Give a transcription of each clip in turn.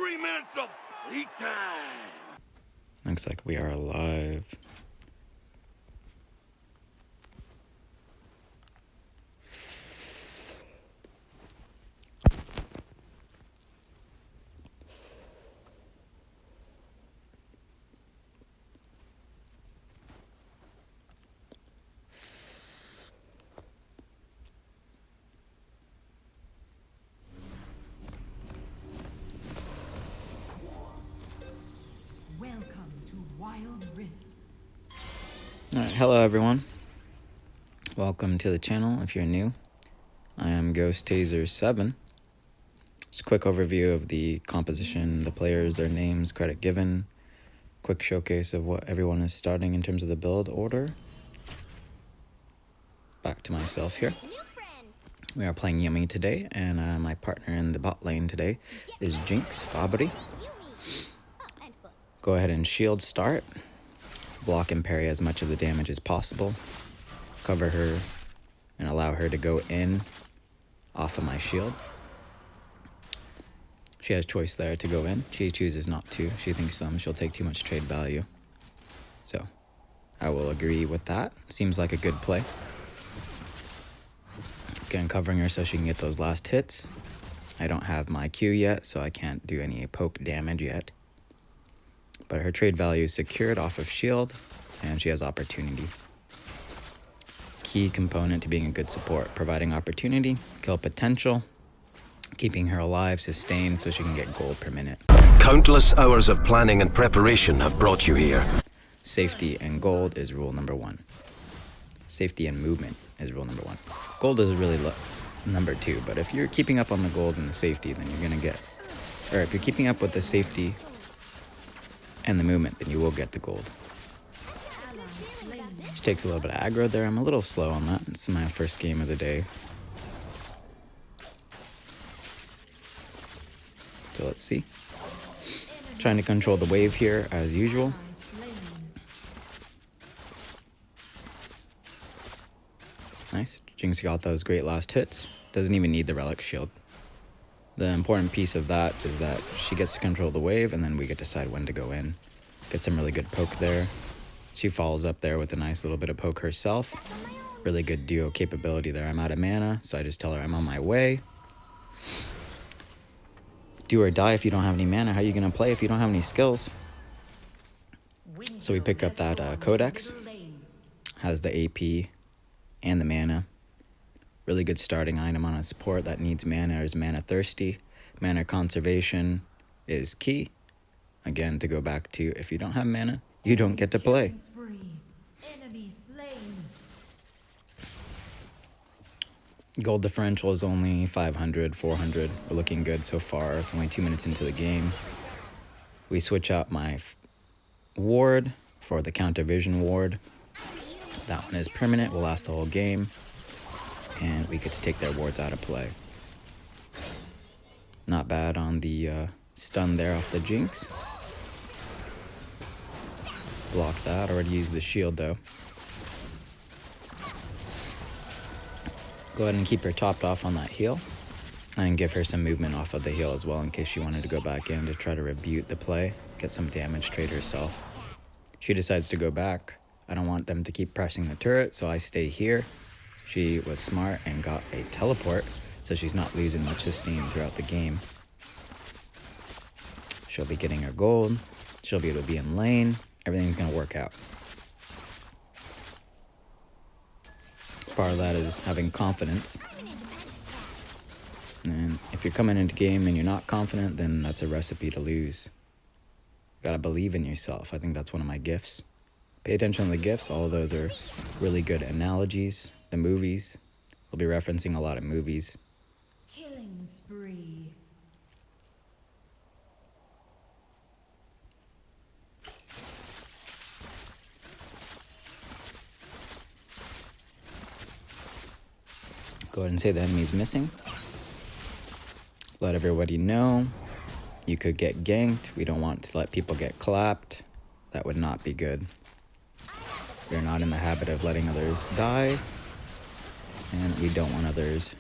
3 minutes of lead time. Looks like we are alive. Alright, hello everyone. Welcome to the channel if you're new. I am Ghost Taser 7. Just a quick overview of the composition, the players, their names, credit given. Quick showcase of what everyone is starting in terms of the build order. Back to myself here. We are playing Yummi today, and my partner in the bot lane today is Jinx Fabri. Go ahead and shield start. Block and parry as much of the damage as possible. Cover her and allow her to go in off of my shield. She has choice there to go in. She chooses not to. She thinks she'll take too much trade value. So I will agree with that. Seems like a good play. Again, covering her so she can get those last hits. I don't have my Q yet, so I can't do any poke damage yet. But her trade value is secured off of shield, and she has opportunity. Key component to being a good support, providing opportunity, kill potential, keeping her alive, sustained, so she can get gold per minute. Countless hours of planning and preparation have brought you here. Safety and gold is rule number 1. Safety and movement is rule number 1. Gold is really number 2, but if you're keeping up on the gold and the safety, then you're gonna get, or if you're keeping up with the safety and the movement, then you will get the gold. She takes a little bit of aggro there. I'm a little slow on that. It's my first game of the day. So let's see. Trying to control the wave here as usual. Nice. Jinx got those great last hits. Doesn't even need the relic shield. The important piece of that is that she gets to control the wave, and then we get to decide when to go in. Get some really good poke there. She follows up there with a nice little bit of poke herself. Really good duo capability there. I'm out of mana, so I just tell her I'm on my way. Do or die if you don't have any mana. How are you going to play if you don't have any skills? So we pick up that Codex. Has the AP and the mana. Really good starting item on a support that needs mana, is mana thirsty. Mana conservation is key. Again, to go back to, if you don't have mana, you don't get to play. Gold differential is only 500, 400. We're looking good so far. It's only 2 minutes into the game. We switch out my ward for the counter vision ward. That one is permanent, will last the whole game. And we get to take their wards out of play. Not bad on the stun there off the Jinx. Block that. Already used the shield though. Go ahead and keep her topped off on that heal. And give her some movement off of the heal as well in case she wanted to go back in to try to rebuke the play. Get some damage, trade herself. She decides to go back. I don't want them to keep pressing the turret, so I stay here. She was smart and got a teleport, so she's not losing much sustain throughout the game. She'll be getting her gold. She'll be able to be in lane. Everything's going to work out. Part of that is having confidence. And if you're coming into game and you're not confident, then that's a recipe to lose. You gotta believe in yourself. I think that's one of my gifts. Pay attention to the gifts. All of those are really good analogies. The movies. We'll be referencing a lot of movies. Killing spree. Go ahead and say the enemy's missing. Let everybody know. You could get ganked. We don't want to let people get clapped. That would not be good. We're not in the habit of letting others die. And we don't want others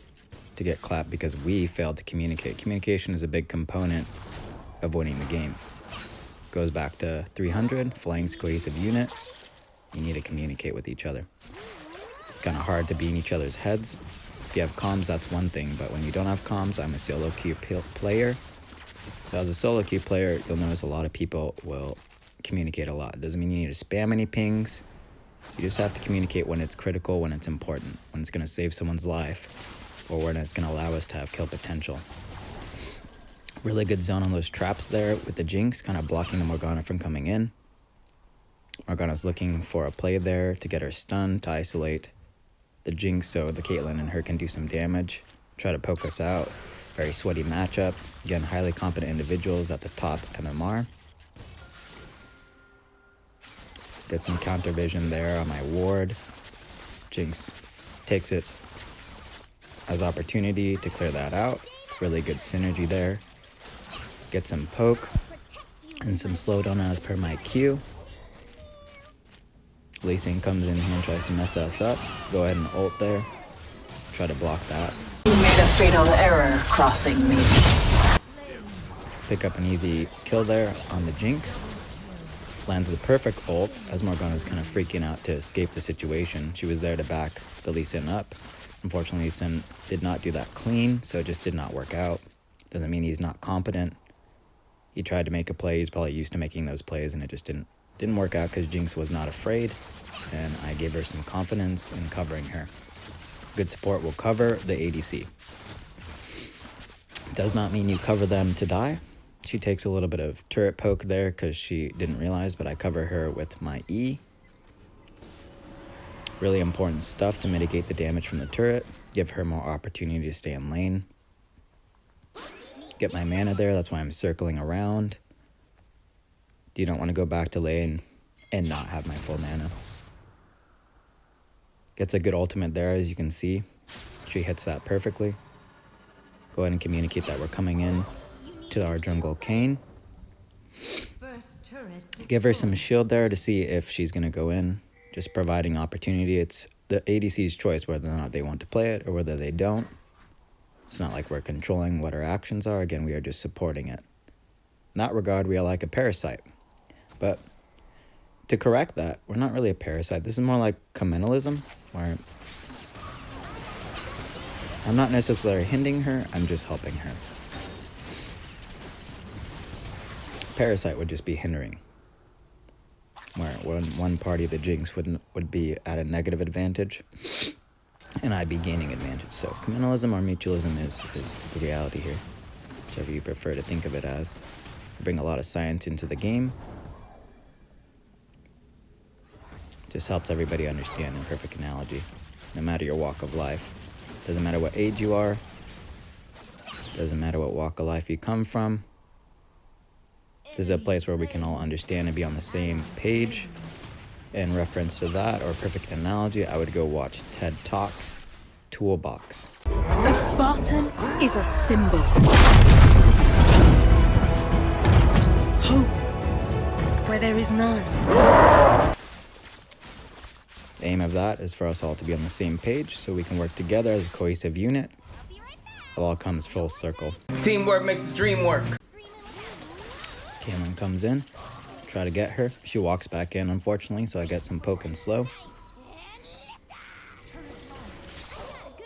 to get clapped because we failed to communicate. Communication is a big component of winning the game. Goes back to 300, flanks, cohesive unit. You need to communicate with each other. It's kind of hard to be in each other's heads. If you have comms, that's one thing, but when you don't have comms, I'm a solo queue player. So as a solo queue player, you'll notice a lot of people will communicate a lot. It doesn't mean you need to spam any pings. You just have to communicate when it's critical, when it's important, when it's going to save someone's life, or when it's going to allow us to have kill potential. Really good zone on those traps there with the Jinx, kind of blocking the Morgana from coming in. Morgana's looking for a play there to get her stunned, to isolate the Jinx so the Caitlyn and her can do some damage. Try to poke us out. Very sweaty matchup. Again, highly competent individuals at the top MMR. Get some counter vision there on my ward. Jinx takes it as opportunity to clear that out. Really good synergy there. Get some poke and some slowdown as per my cue. Lee Sin comes in here and tries to mess us up. Go ahead and ult there. Try to block that. You made a fatal error crossing me. Pick up an easy kill there on the Jinx. Lands the perfect ult as Morgana's kind of freaking out to escape the situation. She was there to back the Lee Sin up. Unfortunately, Lee Sin did not do that clean, so it just did not work out. Doesn't mean he's not competent. He tried to make a play. He's probably used to making those plays, and it just didn't work out because Jinx was not afraid, and I gave her some confidence in covering her. Good support will cover the ADC. Does not mean you cover them to die. She takes a little bit of turret poke there because she didn't realize, but I cover her with my E. Really important stuff to mitigate the damage from the turret. Give her more opportunity to stay in lane. Get my mana there, that's why I'm circling around. You don't want to go back to lane and not have my full mana. Gets a good ultimate there, as you can see. She hits that perfectly. Go ahead and communicate that we're coming in to our jungle Kayn. Give her some shield there to see if she's going to go in. Just providing opportunity. It's the ADC's choice whether or not they want to play it or whether they don't. It's not like we're controlling what our actions are. Again, we are just supporting it. In that regard, we are like a parasite. But to correct that, we're not really a parasite. This is more like communalism, where I'm not necessarily hindering her, I'm just helping her. Parasite would just be hindering, where one party, the Jinx, would be at a negative advantage, and I'd be gaining advantage. So communalism or mutualism is the reality here, whichever you prefer to think of it as. We bring a lot of science into the game. Just helps everybody understand in perfect analogy, no matter your walk of life. Doesn't matter what age you are. Doesn't matter what walk of life you come from. This is a place where we can all understand and be on the same page. In reference to that, or perfect analogy, I would go watch TED Talks, Toolbox. A Spartan is a symbol. Hope where there is none. The aim of that is for us all to be on the same page so we can work together as a cohesive unit. It all comes full circle. Teamwork makes the dream work. Caitlyn comes in, try to get her. She walks back in, unfortunately, so I get some poke and slow.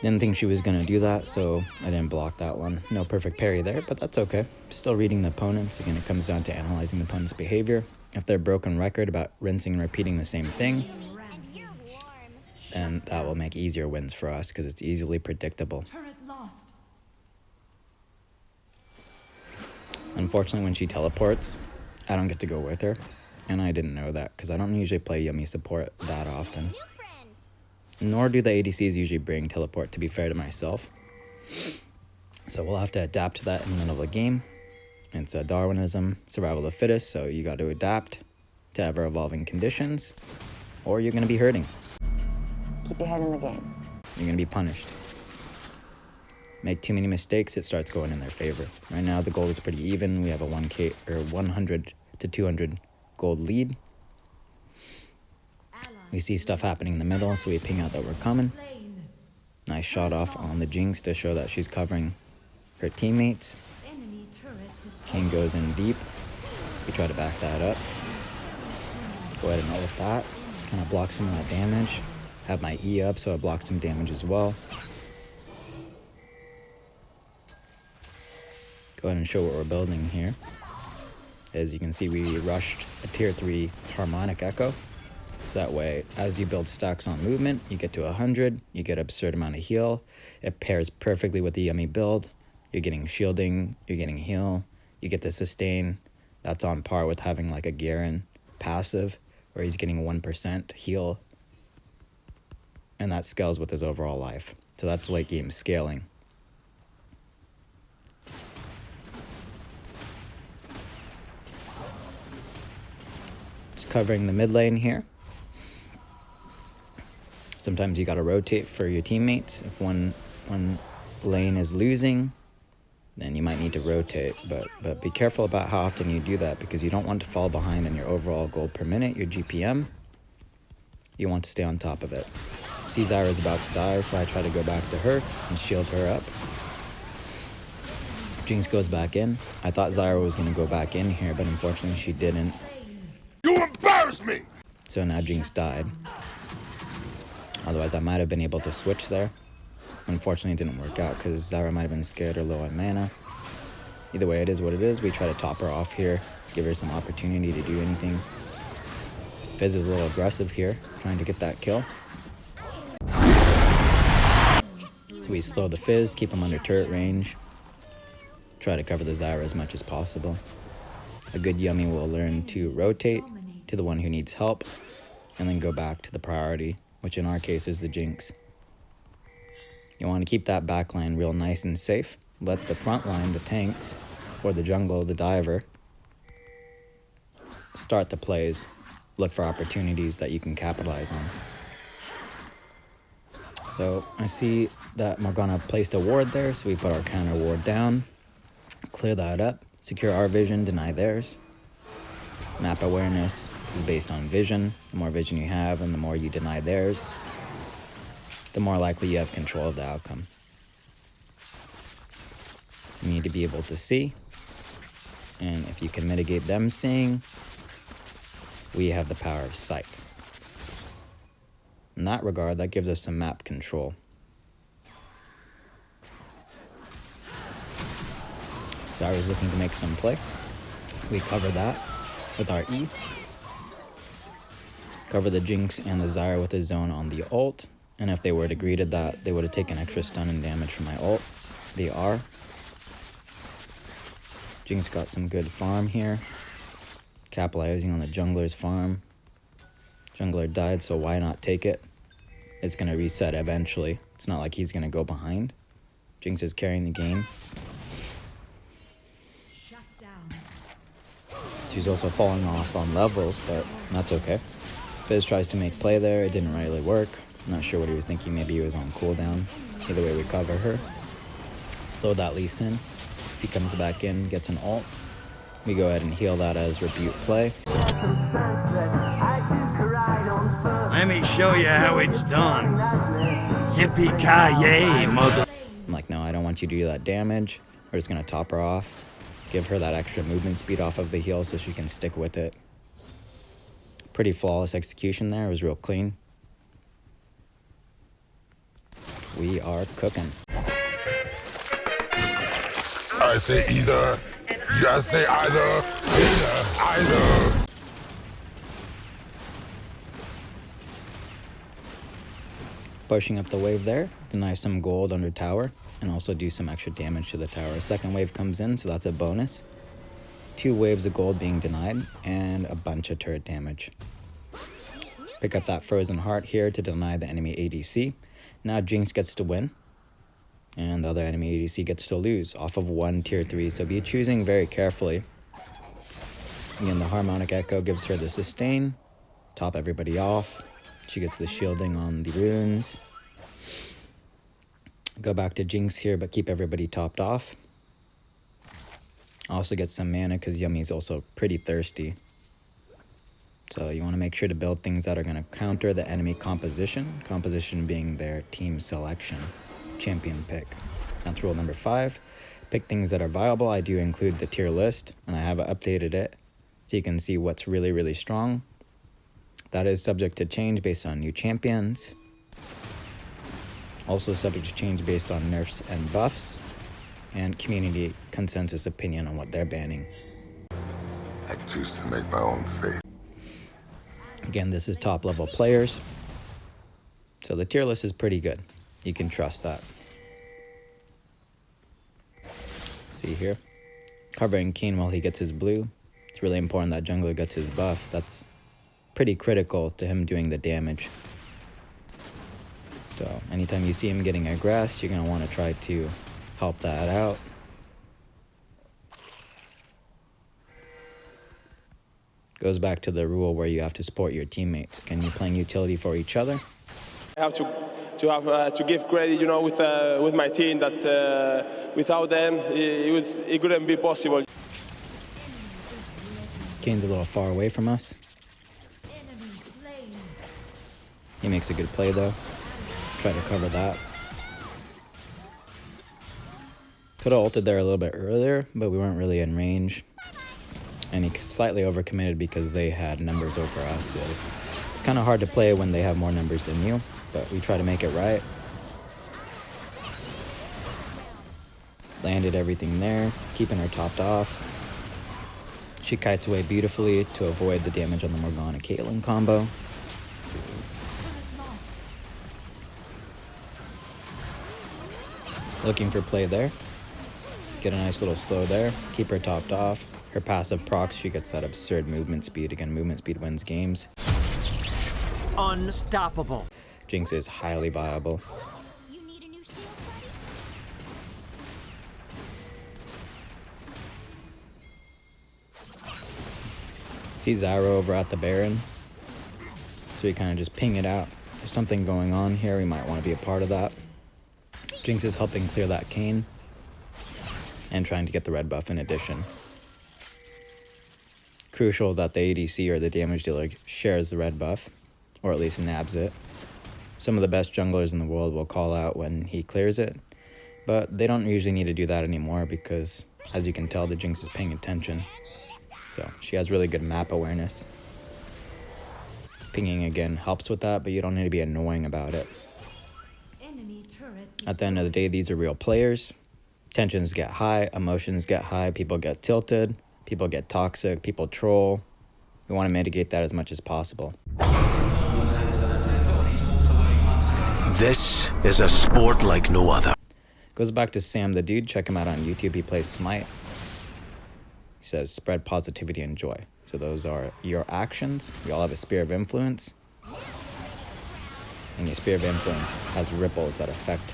Didn't think she was going to do that, so I didn't block that one. No perfect parry there, but that's okay. Still reading the opponents. Again, it comes down to analyzing the opponent's behavior. If they're broken record about rinsing and repeating the same thing, then that will make easier wins for us because it's easily predictable. Unfortunately, when she teleports, I don't get to go with her, and I didn't know that because I don't usually play Yummi support that often. Nor do the ADCs usually bring teleport, to be fair to myself. So we'll have to adapt to that in the middle of the game. It's a Darwinism, survival of the fittest, so you got to adapt to ever-evolving conditions, or you're going to be hurting. Keep your head in the game. You're going to be punished. Make too many mistakes, it starts going in their favor. Right now, the gold is pretty even. We have a 100 to 200 gold lead. We see stuff happening in the middle, so we ping out that we're coming. Nice shot off on the Jinx to show that she's covering her teammates. King goes in deep. We try to back that up. Go ahead and ult with that. Kind of block some of that damage. Have my E up, so I block some damage as well. Go ahead and show what we're building here. As you can see, we rushed a tier 3 harmonic echo. So that way, as you build stacks on movement, you get to 100, you get an absurd amount of heal. It pairs perfectly with the Yummi build. You're getting shielding, you're getting heal, you get the sustain. That's on par with having like a Garen passive, where he's getting 1% heal. And that scales with his overall life. So that's late game scaling. Just covering the mid lane here. Sometimes you gotta rotate for your teammates. If one lane is losing, then you might need to rotate. But be careful about how often you do that, because you don't want to fall behind in your overall gold per minute, your GPM. You want to stay on top of it. See Zyra's about to die, so I try to go back to her and shield her up. Jinx goes back in. I thought Zyra was gonna go back in here, but unfortunately she didn't. You embarrass me! So now Jinx died. Otherwise, I might have been able to switch there. Unfortunately, it didn't work out because Zyra might have been scared or low on mana. Either way, it is what it is. We try to top her off here, give her some opportunity to do anything. Fizz is a little aggressive here, trying to get that kill. So we slow the Fizz, keep him under turret range. Try to cover the Zyra as much as possible. A good Yummi will learn to rotate to the one who needs help, and then go back to the priority, which in our case is the Jinx. You want to keep that back line real nice and safe. Let the front line, the tanks, or the jungle, the diver, start the plays. Look for opportunities that you can capitalize on. So I see that Morgana placed a ward there, so we put our counter ward down. Clear that up. Secure our vision, deny theirs. Map awareness is based on vision. The more vision you have and the more you deny theirs, the more likely you have control of the outcome. You need to be able to see, and if you can mitigate them seeing, we have the power of sight. In that regard, that gives us some map control. So I was looking to make some play. We cover that with our E. Cover the Jinx and the Zyra with his zone on the ult. And if they were to greeted that, they would have taken extra stun and damage from my ult. They are. Jinx got some good farm here. Capitalizing on the jungler's farm. Jungler died, so why not take it? It's going to reset eventually. It's not like he's going to go behind. Jinx is carrying the game. She's also falling off on levels, but that's okay. Fizz tries to make play there. It didn't really work. I'm not sure what he was thinking. Maybe he was on cooldown. Either way, we cover her. Slow that Lee Sin. He comes back in, gets an ult. We go ahead and heal that as rebuke play. Let me show you how it's done. Yippee-ki-yay, mother... I'm like, no, I don't want you to do that damage. We're just going to top her off. Give her that extra movement speed off of the heal so she can stick with it. Pretty flawless execution there. It was real clean. We are cooking. I say either. I say either. Either. Pushing up the wave there. Deny some gold under tower. And also do some extra damage to the tower. A second wave comes in, so that's a bonus. 2 waves of gold being denied, and a bunch of turret damage. Pick up that frozen heart here to deny the enemy ADC. Now Jinx gets to win, and the other enemy ADC gets to lose off of 1 tier 3, so be choosing very carefully. Again, the harmonic echo gives her the sustain, top everybody off. She gets the shielding on the runes. Go back to Jinx here, but keep everybody topped off. Also get some mana because Yummi's also pretty thirsty. So you want to make sure to build things that are going to counter the enemy composition. Composition being their team selection, champion pick. That's rule number 5. pick things that are viable. I do include the tier list, and I have updated it so you can see what's really, really strong. That is subject to change based on new champions. Also subject to change based on nerfs and buffs, and community consensus opinion on what they're banning. I choose to make my own fate. Again, this is top level players, so the tier list is pretty good. You can trust that. See here, covering Keen while he gets his blue. It's really important that jungler gets his buff. That's pretty critical to him doing the damage. So anytime you see him getting a grass, you're going to want to try to help that out. Goes back to the rule where you have to support your teammates. Again, you're playing utility for each other. I have to give credit, you know, with my team that without them it couldn't be possible. Kane's a little far away from us. He makes a good play though. Try to cover that. Could have ulted there a little bit earlier, but we weren't really in range. And he slightly overcommitted because they had numbers over us. So it's kind of hard to play when they have more numbers than you, but we try to make it right. Landed everything there, keeping her topped off. She kites away beautifully to avoid the damage on the Morgana Caitlyn combo. Looking for play there. Get a nice little slow there, keep her topped off. Her passive procs, she gets that absurd movement speed. Again, movement speed wins games. Unstoppable. Jinx is highly viable. See Zyro over at the Baron. So we kind of just ping it out. There's something going on here. We might want to be a part of that. Jinx is helping clear that Kayn. And trying to get the red buff in addition. Crucial that the ADC or the damage dealer shares the red buff, or at least nabs it. Some of the best junglers in the world will call out when he clears it, but they don't usually need to do that anymore because, as you can tell, the Jinx is paying attention. So she has really good map awareness. Pinging again helps with that, but you don't need to be annoying about it. At the end of the day, these are real players. Tensions get high, emotions get high, people get tilted. People get toxic, people troll. We want to mitigate that as much as possible. This is a sport like no other. Goes back to Sam the Dude. Check him out on YouTube. He plays Smite. He says, spread positivity and joy. So those are your actions. We all have a sphere of influence. And your sphere of influence has ripples that affect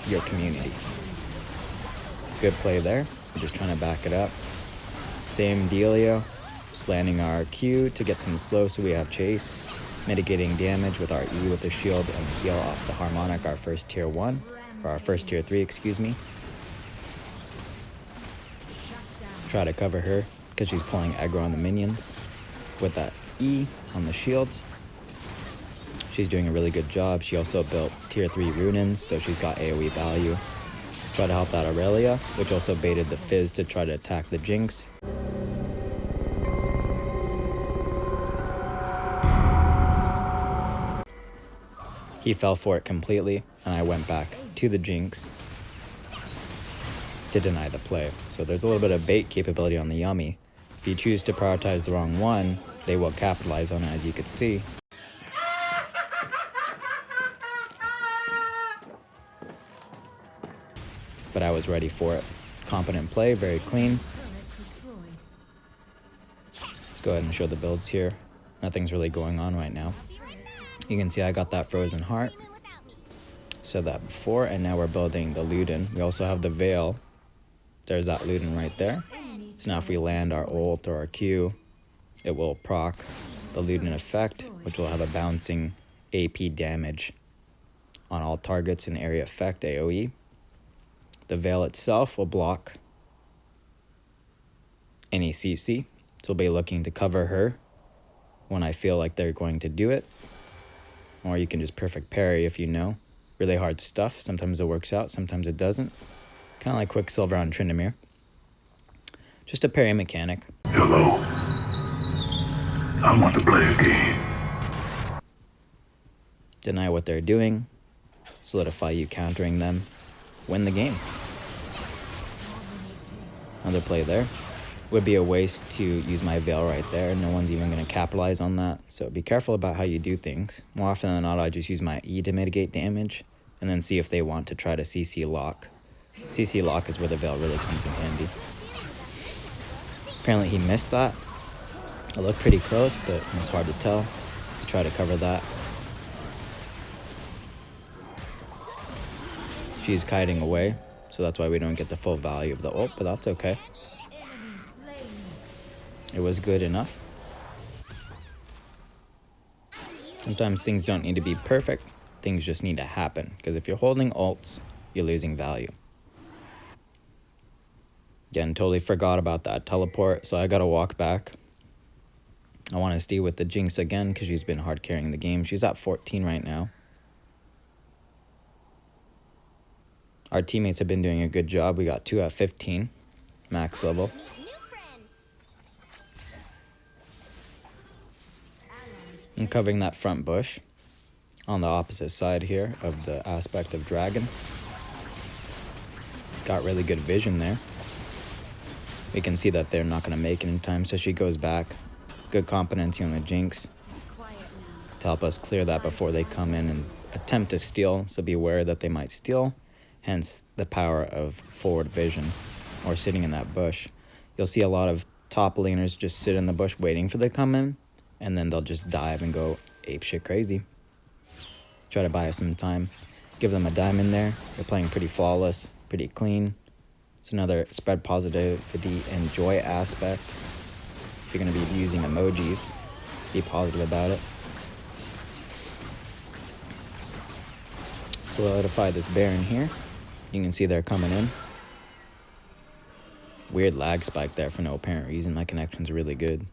your community. Good play there. We're just trying to back it up. Same dealio. Just landing our Q to get some slow so we have chase. Mitigating damage with our E with the shield and heal off the Harmonic, our first tier 1. Or our first tier 3, excuse me. Try to cover her because she's pulling aggro on the minions. With that E on the shield. She's doing a really good job. She also built tier 3 Runins, so she's got AoE value. Try to help that Aurelia, which also baited the Fizz to try to attack the Jinx. He fell for it completely, and I went back to the Jinx to deny the play. So there's a little bit of bait capability on the Yummi. If you choose to prioritize the wrong one, they will capitalize on it, as you could see. But I was ready for it. Competent play, very clean. Let's go ahead and show the builds here. Nothing's really going on right now. You can see I got that Frozen Heart. Said that before, and now we're building the Luden. We also have the Veil. There's that Luden right there. So now if we land our ult or our Q, it will proc the Luden effect, which will have a bouncing AP damage on all targets in area effect, AoE. The Veil itself will block any CC, so we'll be looking to cover her when I feel like they're going to do it. Or you can just perfect parry if you know. Really hard stuff. Sometimes it works out, sometimes it doesn't. Kind of like Quicksilver on Tryndamere. Just a parry mechanic. Hello. I want to play a game. Deny what they're doing. Solidify you countering them. Win the game. Another play there. Would be a waste to use my Veil right there. No one's even going to capitalize on that. So be careful about how you do things. More often than not, I just use my E to mitigate damage. And then see if they want to try to CC lock. CC lock is where the Veil really comes in handy. Apparently he missed that. It looked pretty close, but it's hard to tell. Try to cover that. She's kiting away, so that's why we don't get the full value of the ult, but that's okay. It was good enough. Sometimes things don't need to be perfect. Things just need to happen, because if you're holding ults, you're losing value. Again, totally forgot about that teleport, so I gotta walk back. I want to stay with the Jinx again, because she's been hard carrying the game. She's at 14 right now. Our teammates have been doing a good job. We got 2 at 15, max level. I'm covering that front bush on the opposite side here of the aspect of dragon. Got really good vision there. We can see that they're not going to make it in time, so she goes back. Good competency on the Jinx to help us clear that before they come in and attempt to steal, so be aware that they might steal, hence the power of forward vision or sitting in that bush. You'll see a lot of top laners just sit in the bush waiting for them to come in, and then they'll just dive and go apeshit crazy. Try to buy us some time. Give them a diamond there. They're playing pretty flawless, pretty clean. It's another spread positivity and joy aspect. If you're going to be using emojis, be positive about it. Solidify this Baron here. You can see they're coming in. Weird lag spike there for no apparent reason. My connection's really good.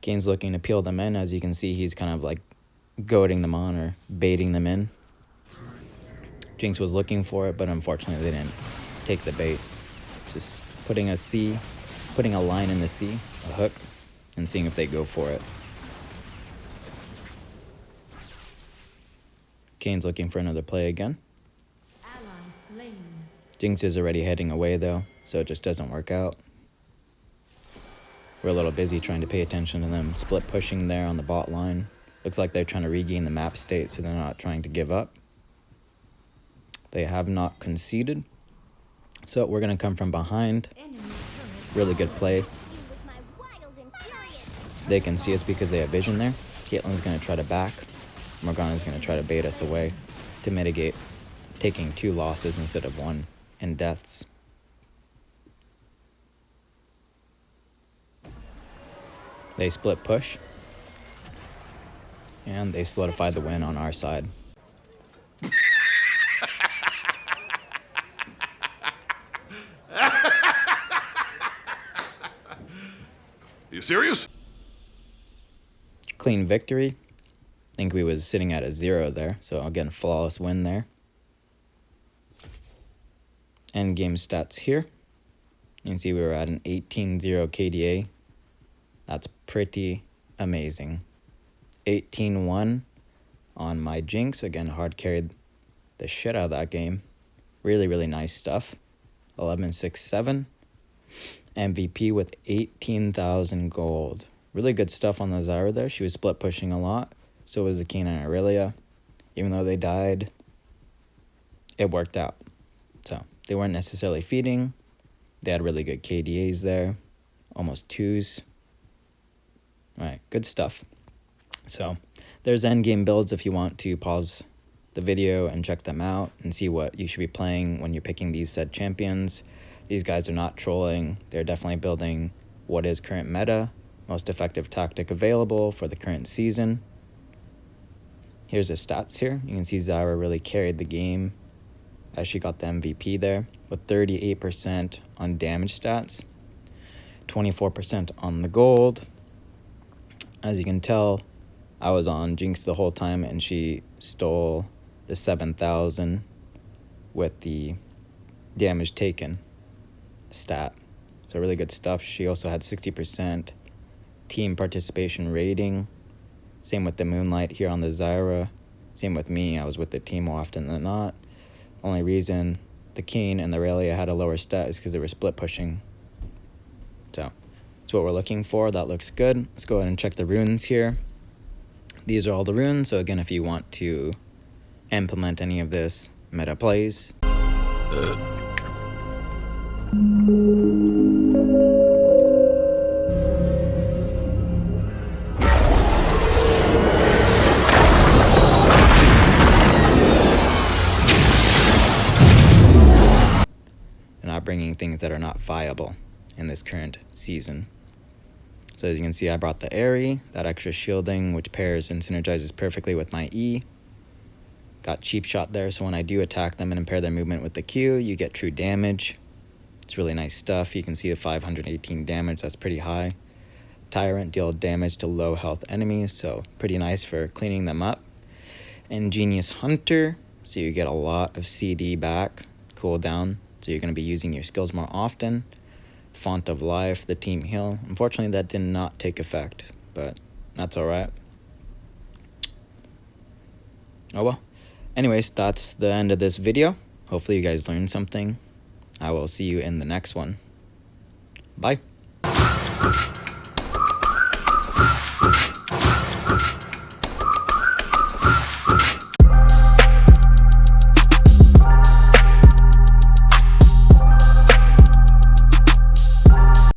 Kane's looking to peel them in. As you can see, he's kind of like goading them on or baiting them in. Jinx was looking for it, but unfortunately they didn't take the bait. Just putting a line in the C, a hook, and seeing if they go for it. Kane's looking for another play again. Jinx is already heading away though, so it just doesn't work out. We're a little busy trying to pay attention to them split pushing there on the bot line. Looks like they're trying to regain the map state, so they're not trying to give up. They have not conceded. So we're going to come from behind. Really good play. They can see us because they have vision there. Caitlyn's going to try to back. Morgana's going to try to bait us away to mitigate taking 2 losses instead of 1 in deaths. They split push. And they solidified the win on our side. You serious? Clean victory. I think we was sitting at a 0 there, so again, flawless win there. End game stats here. You can see we were at an 18-0 KDA. That's pretty amazing. 18-1 on my Jinx. Again, hard carried the shit out of that game. Really, really nice stuff. 11-6-7. MVP with 18,000 gold. Really good stuff on the Zyra there. She was split pushing a lot. So was the Kane and Aurelia. Even though they died, it worked out. So they weren't necessarily feeding. They had really good KDAs there. Almost 2s. Alright, good stuff. So there's endgame builds if you want to pause the video and check them out and see what you should be playing when you're picking these said champions. These guys are not trolling. They're definitely building what is current meta, most effective tactic available for the current season. Here's the stats here. You can see Zyra really carried the game as she got the MVP there with 38% on damage stats, 24% on the gold. As you can tell, I was on Jinx the whole time and she stole the 7,000 with the damage taken stat. So really good stuff. She also had 60% team participation rating. Same with the Moonlight here on the Zyra. Same with me. I was with the team more often than not. Only reason the Keen and the Aurelia had a lower stat is because they were split pushing. So that's what we're looking for. That looks good. Let's go ahead and check the runes here. These are all the runes. So again, if you want to implement any of this meta plays, not bringing things that are not viable in this current season. So as you can see, I brought the Aerie, that extra shielding, which pairs and synergizes perfectly with my E. Got cheap shot there, so when I do attack them and impair their movement with the Q, you get true damage. It's really nice stuff. You can see the 518 damage, that's pretty high. Tyrant, deal damage to low health enemies, so pretty nice for cleaning them up. Ingenious Hunter, so you get a lot of CD back, cooldown. So you're going to be using your skills more often. Font of Life, the team heal. Unfortunately, that did not take effect, but that's alright. Oh well. Anyways, that's the end of this video. Hopefully you guys learned something. I will see you in the next one. Bye.